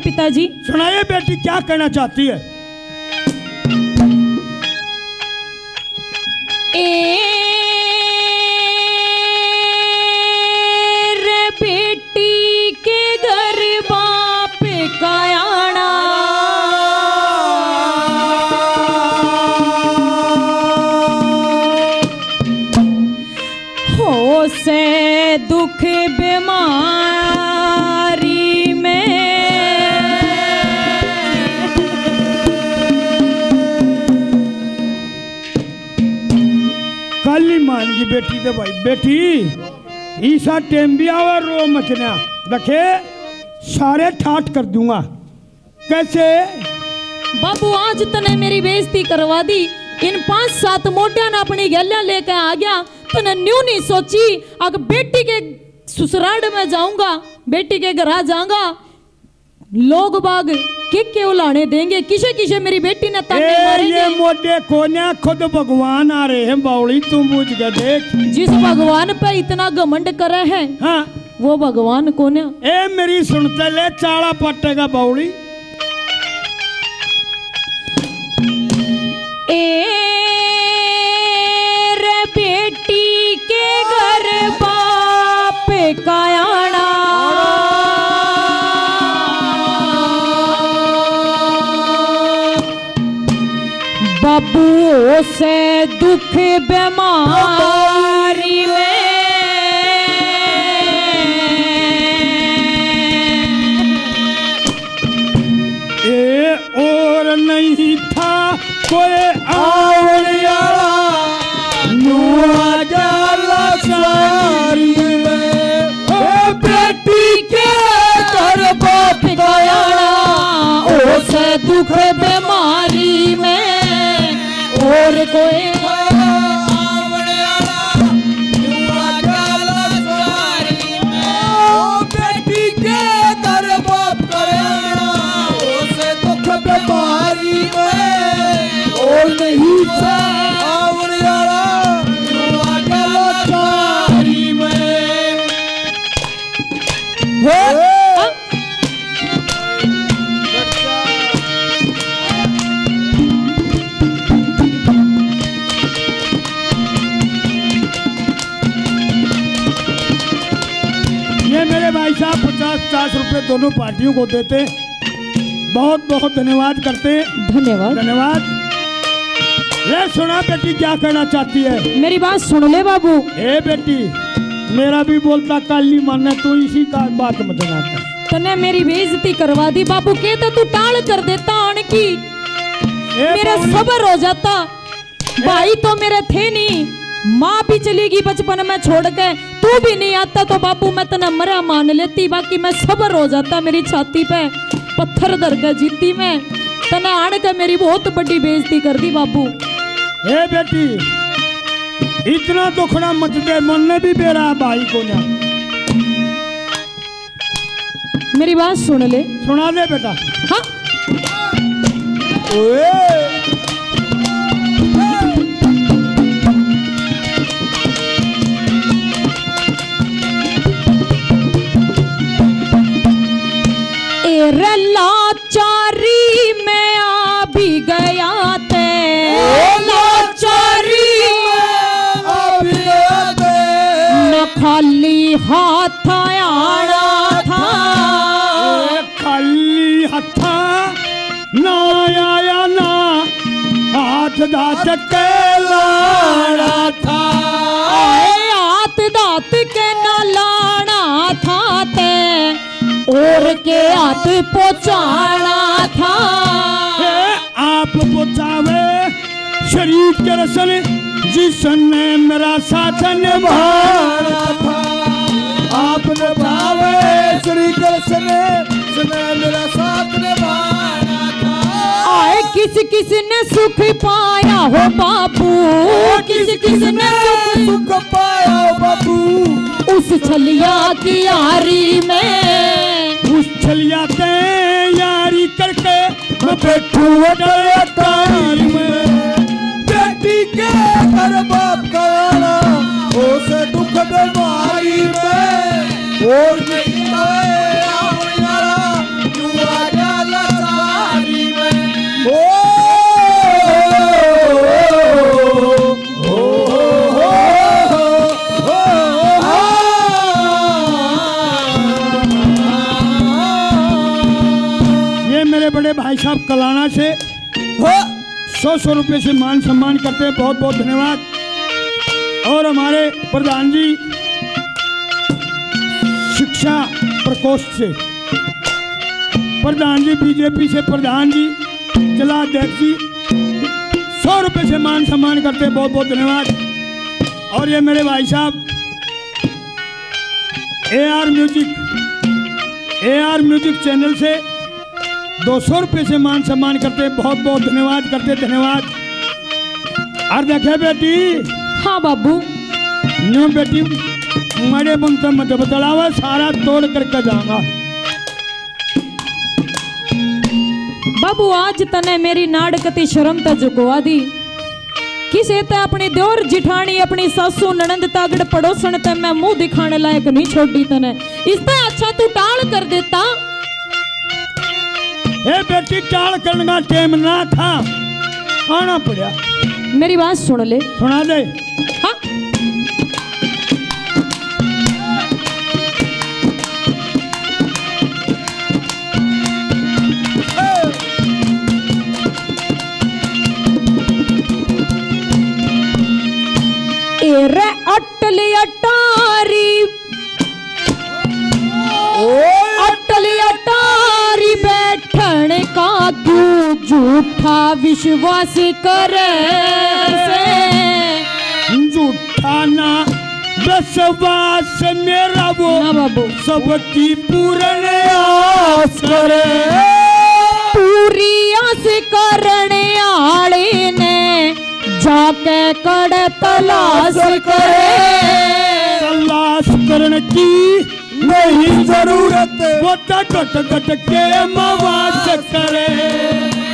पिताजी सुनाइए बेटी, क्या कहना चाहती है? रे बेटी के घर बाप का आना, हो से दुख बीमारी में काली मान की बेटी तो भाई बेटी ईसा टेम भी आवा रो मचना रखे सारे ठाट कर दूंगा। कैसे बाबू आज तने मेरी बेइज्जती करवा दी। इन 5-7 मोटिया ने अपनी गलियां लेकर आ गया। तने न्यू नहीं सोची अगर बेटी के ससुराल में जाऊंगा, बेटी के घर आ जाऊंगा, लोग बाग के उलाने देंगे, किसे किसे मेरी बेटी ने ताने मारेंगे। ये मोटे कोन्या खुद भगवान आ रहे हैं बावली, तुम पूछ के देख। जिस भगवान पे इतना घमंड करे है, हाँ वो भगवान कौन है? ए मेरी सुनते ले चाड़ा पटेगा बावली। रे बेटी के घर बाप का आना, बाबू से दुख बीमारी में ए और नहीं था कोई आवड़िया नुआ जाला सारी में। ओ बेटी के घर बाप का आना, ओ से दुख बीमारी में और कोई ये मेरे भाई साहब 50-50 रुपए दोनों पार्टियों को देते, बहुत बहुत धन्यवाद करते। धन्यवाद धन्यवाद। ले सुना बेटी क्या कहना चाहती है? मेरी बात सुन ले बाबू। ए बेटी मेरा भी बोलता काली माने, तू इसी का बात मत बनाता। तने मेरी बेइज्जती करवा दी बाबू, के तो तू टाल कर देता आने की, मेरा सब्र हो जाता। भाई तो मेरे थे नहीं, माँ भी चलेगी बचपन में छोड़ के, तू भी नहीं आता तो बाबू मैं तने मरा मान लेती। बाकी मैं सब्र हो जाता, मेरी छाती पे पत्थर धर के जीती मैं। तने आने के मेरी बहुत बड़ी बेइज्जती कर दी बाबू। ए बेटी इतना दुखड़ा मत दे, मन ने भी बेरा भाई को ना। मेरी बात सुन ले। सुना दे बेटा। हाँ लाचारी में आ भी गया ते, लाचारी में आ भी गया ते, न खाली हाथ आना था, खाली हथा ना आया ना हाथ दात के लाना था, हाथ दात के ना लाना था ते, और के हाथ पहुंचाना था। आप पहुंचावे शरीर के रसन जिसने मेरा साथ निभाना था, आप निभावे शरीर के रसन जिसने मेरा साथ निभाना था। आए किस किस ने सुख पाया हो बाबू, किस किस ने सुख पाया हो बाबू, उस छलिया की यारी में, उस छलिया के यारी करके मैं बैठू तारी में। बेटी के घर बाप का आना, उसे दुख बीमारी में और नहीं आए यारा, मेरे बड़े भाई साहब कलाना से वो 100 रुपये से मान सम्मान करते हैं, बहुत बहुत धन्यवाद। और हमारे प्रधान जी शिक्षा प्रकोष्ठ से, प्रधान जी बीजेपी से, प्रधान जी जिला अध्यक्ष जी 100 रुपये से मान सम्मान करते हैं, बहुत बहुत धन्यवाद। और ये मेरे भाई साहब AR म्यूजिक चैनल से 200 रुपये से मान सम्मान करते, बहुत बहुत धन्यवाद करते, धन्यवाद। और देखे बेटी, हाँ बाबू, न्यू बेटी मरे बनता मत बतलावा, सारा तोड़ करके जाऊंगा। बाबू आज तने मेरी नाड़कती शर्म त जुकवा दी, किसे ते अपनी देवर जिठानी अपनी सासू ननंद तागड़ पड़ोसन ते मैं मुंह दिखाने लायक नहीं छोड़ी तने, इससे अच्छा तू टाल कर देता। ए बेटी टाल करने का टाइम ना था, आना पड़ा। मेरी बात सुन ले। सुना दे। हाँ रे अटली अटारी, अटली अटारी बैठन का क्यों झूठा विश्वास करे से। झूठा ना विश्वास मेरा वो ना बाबू, सबकी पूर्ण आस करे। पूरी आस करने आले ने जाके कड़ तलाश करे। तलाश करने की नहीं जरूरत, वो घट घट के मवास करे।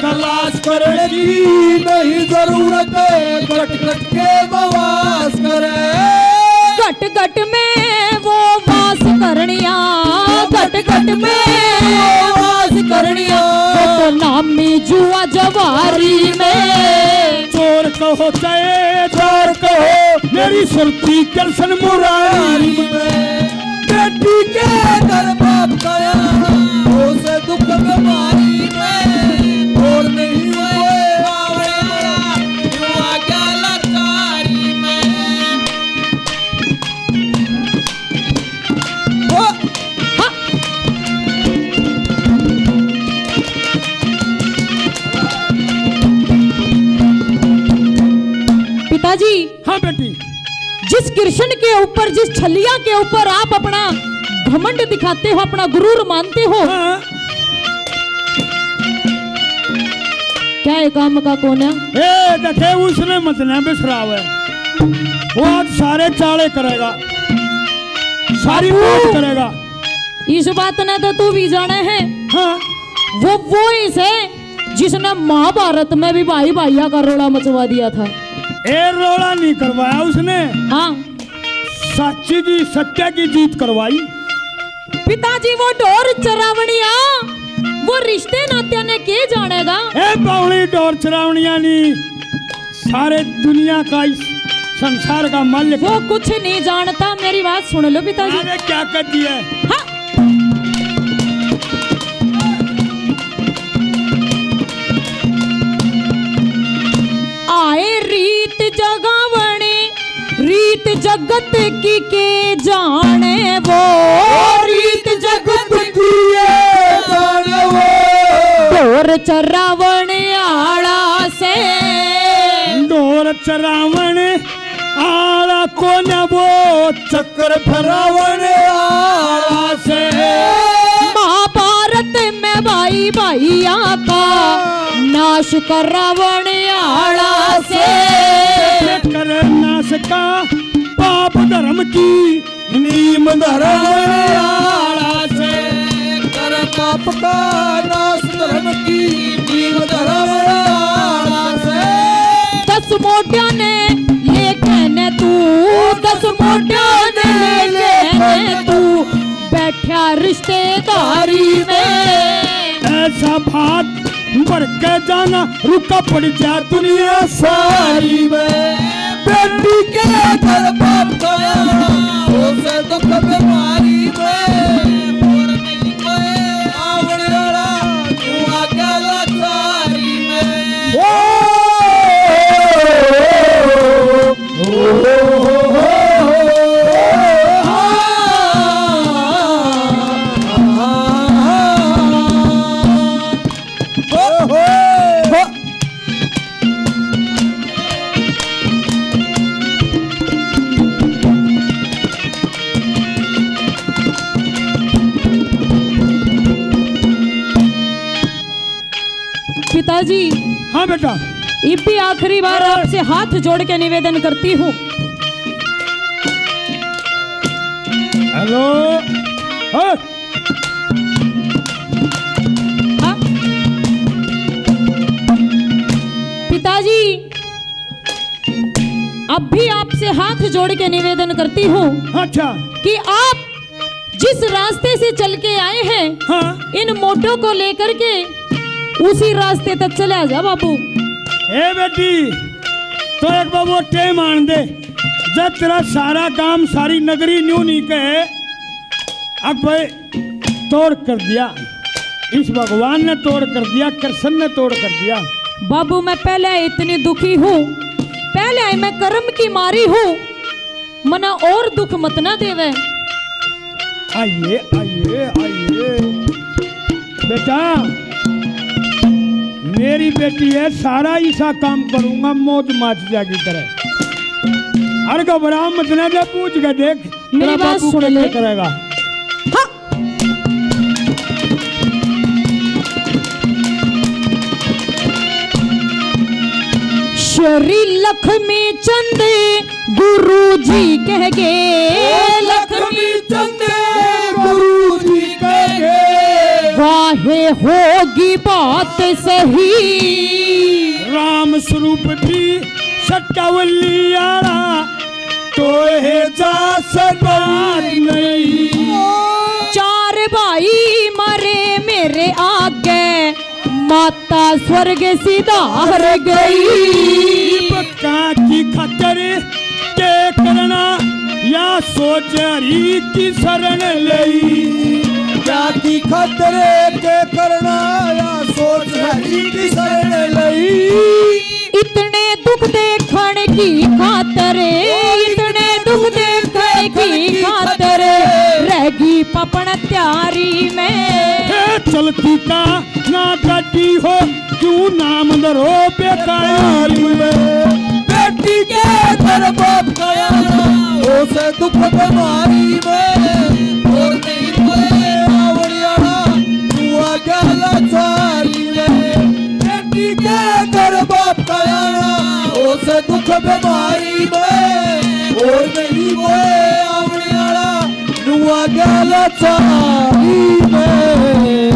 तलाश करने की नहीं जरूरत, घट घट के मवास करे। घट घट में वो वास करनिया, घट घट में वो वास करनिया। नामी जुआ जवारी में चोर कहो चाहे चोर कहो, मेरी सुरती कृष्ण मुरारी में। बेटी के घर बाप गया उसे दुख बीमारी में, और नहीं हुए आवड़ा युवा क्या लाचारी में। पिताजी, हाँ बेटी, जिस कृष्ण के ऊपर, जिस छलिया के ऊपर आप अपना घमंड दिखाते हो, अपना गुरूर मानते हो, हाँ। क्या ये काम का कौन है? ए देखे उसने मतलब बिसराव है, वो आज सारे चाले करेगा, सारी बात करेगा। इस बात ने तो तू भी जाने है। हाँ। वो इसे जिसने महाभारत में भी भाई भाइया का रोड़ा मचवा दिया था। ए रोड़ा नहीं करवाया उसने, हाँ, सच्ची की सत्य की जीत करवाई। पिताजी वो ढोर चरावणिया, वो रिश्ते नाते ने के जानेगा? ए बावली ढोर चरावणिया नहीं, सारे दुनिया का इस संसार का मालिक वो कुछ नहीं जानता। मेरी बात सुन लो पिताजी। अरे क्या कर दिया? हाँ। आए रीत जगावणे, रीत जगत की के जाने वो, रीत जगत की जाने वो। ढोर चरावण आला से, ढोर चरावण आला कोन वो, चक्कर फरावण आला से। महाभारत में भाई भाइया का नाश करावण आला से। कर नाश का पाप धर्म की नीम धरावण आला से। कर पाप का नाश धर्म की नीम धरावण आला से। 10 मोटिया ने लेके ने तू, 10 मोटिया ने लेके तू बैठा रिश्तेदारी में। ऐसा भात भर के जाना, रुका पड़ जा दुनिया सारी में। बेटी के घर बाप गया उसे दुख बीमारी में, और नहीं कोई आवड़ वाला तू आगे पिताजी, हाँ बेटा, ये भी आखिरी बार आपसे हाथ जोड़ के निवेदन करती हूँ। हेलो। हाँ? हाँ? पिताजी, अब भी आपसे हाथ जोड़ के निवेदन करती हूँ अच्छा। कि आप जिस रास्ते से चल के आए हैं, हाँ? इन मोटो को लेकर के उसी रास्ते तक चले आ जा बाबू। ए बेटी, तो एक बार वो टेम आन दे जब तेरा सारा काम सारी नगरी न्यू नहीं कहे। अब भाई तोड़ कर दिया, इस भगवान ने तोड़ कर दिया, कृष्ण ने तोड़ कर दिया। बाबू, मैं पहले इतनी दुखी हूँ, पहले मैं कर्म की मारी हूँ, मना और दुख मत ना देवे। आइए आइए आइए बेटा, मेरी बेटी है, सारा ऐसा काम करूंगा मौज माचिया की तरह। अरे घबरा मत ना, जब पूछ के देख मेरी तेरा बात बापू सुन कैसे ले। करेगा। हाँ। श्री लक्ष्मी चंद गुरु जी कह गे, लक्ष्मी चंद गुरु जी कहे वाहे होगी बात सही। राम स्वरूप भी सट्टावली आला तो है जा सबार नहीं। चार भाई मारे मेरे आगे, माता स्वर्ग सिधार गई। बक्का की खातर के करना या सोच हरी की शरण लई। जाति खतरे के करना या सोच हरी की शरण लई। इतने दुख देखने की खातर, इतने दुख देखने की खातर रहेगी पपन त्यारी में। चलती का ना गाड़ी हो क्यों नाम धरो बेकारी में। बेटी के घर बाप गया उसे दुख बीमारी में। और नहीं कोई आवड़ियाना दुआ गला चारी में। बेटी के घर बाप गया उसे दुख बीमारी में। और नहीं कोई आवड़ियाना दुआ गला चारी में।